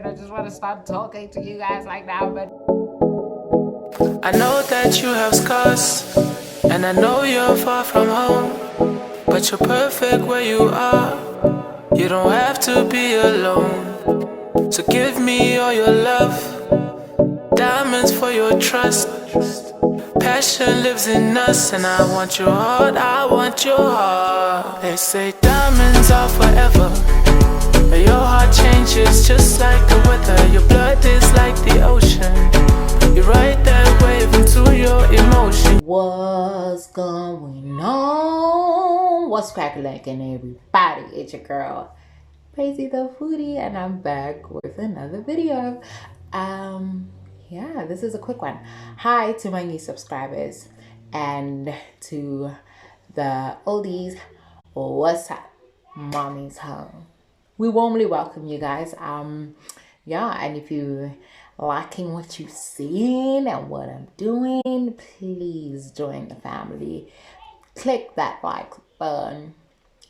and I just want to start talking to you guys like now, but I know that you have scars, and I know you're far from home, but you're perfect where you are. You don't have to be alone. So give me all your love, diamonds for your trust. Passion lives in us, and I want your heart, I want your heart. They say diamonds are forever, but your heart changes just like the weather. Your blood is like the ocean. You ride that wave into your emotion. what's going on? What's cracking, everybody? It's your girl, Prezi The Foodie, and I'm back with another video. Yeah, this is a quick one. Hi to my new subscribers, and to the oldies, what's up? Mommy's home. We warmly welcome you guys. Yeah, and if you liking what you've seen and what I'm doing, please join the family. Click that like button,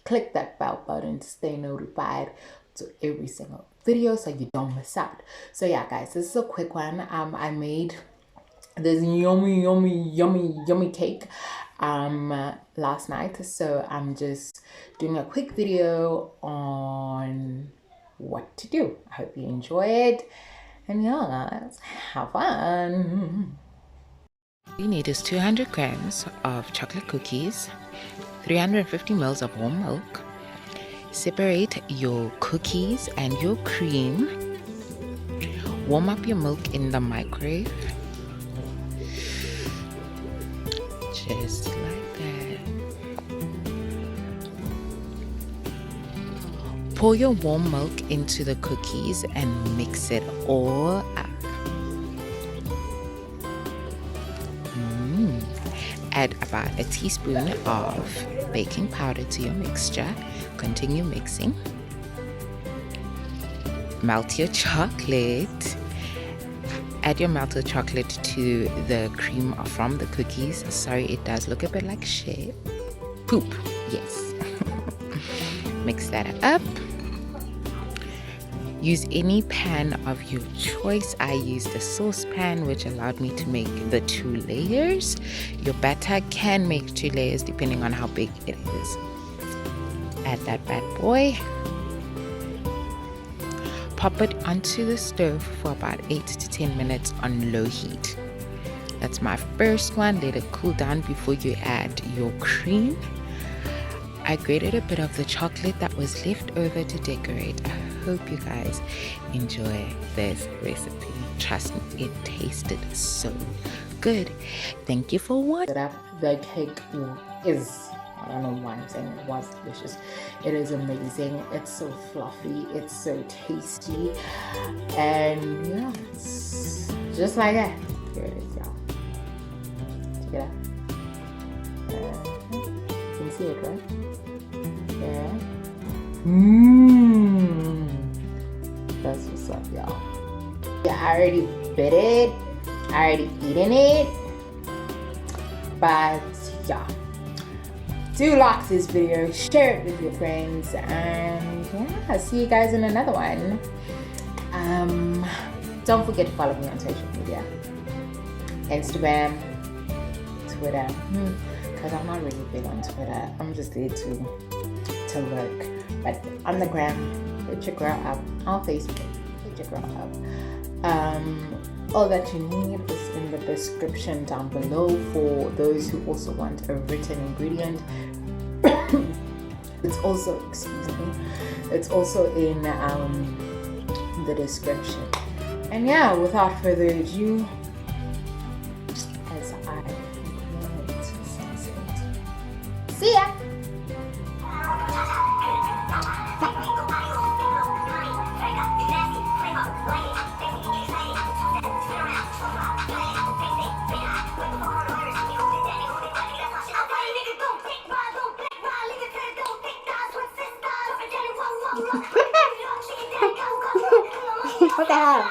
click that bell button to stay notified to every single video so you don't miss out. So yeah guys, this is a quick one. I made this yummy cake last night, so I'm just doing a quick video on what to do. I hope you enjoy it, and yeah, let's have fun. All you need is 200 grams of chocolate cookies, 350 ml of warm milk. Separate your cookies and your cream. Warm up your milk in the microwave, just like that. Pour your warm milk into the cookies and mix it all up. Add about a teaspoon of baking powder to your mixture. Continue mixing. Melt your chocolate. Add your melted chocolate to the cream from the cookies. Sorry, it does look a bit like shit. Poop, yes. Mix that up. Use any pan of your choice. I used a saucepan, which allowed me to make the 2 layers. Your batter can make 2 layers depending on how big it is. Add that bad boy. Pop it onto the stove for about 8 to 10 minutes on low heat. That's my first one. Let it cool down before you add your cream. I grated a bit of the chocolate that was left over to decorate. I hope you guys enjoy this recipe. Trust me, it tasted so good. Thank you for watching. The cake is, I don't know why I'm saying it was delicious. It is amazing. It's so fluffy. It's so tasty. And yeah, it's just like that. Here it is, y'all. Check it out. You can see it, right? Yeah. That's what's up, y'all. Yeah, I already bit it. I already eaten it. But yeah, do like this video, share it with your friends, and yeah, see you guys in another one. Don't forget to follow me on social media, Instagram, Twitter, because I'm not really big on Twitter. I'm just there to lurk. But on the gram, hit your girl up. On Facebook, hit your girl up. All that you need is in the description down below for those who also want a written ingredient. It's also, excuse me, it's also in the description. And yeah, without further ado, as I go to sunset. See ya! What the hell?